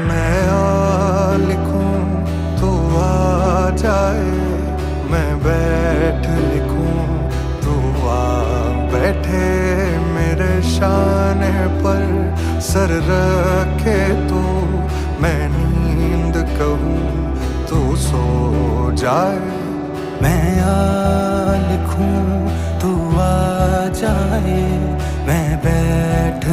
मैं आ लिखूं तो आ जाए, मैं बैठ लिखूं तो आ बैठे, मेरे शाने पर सर रखे तो मैं नींद कहूं तो सो जाए। मैं आ लिखूं तो आ जाए, मैं बैठ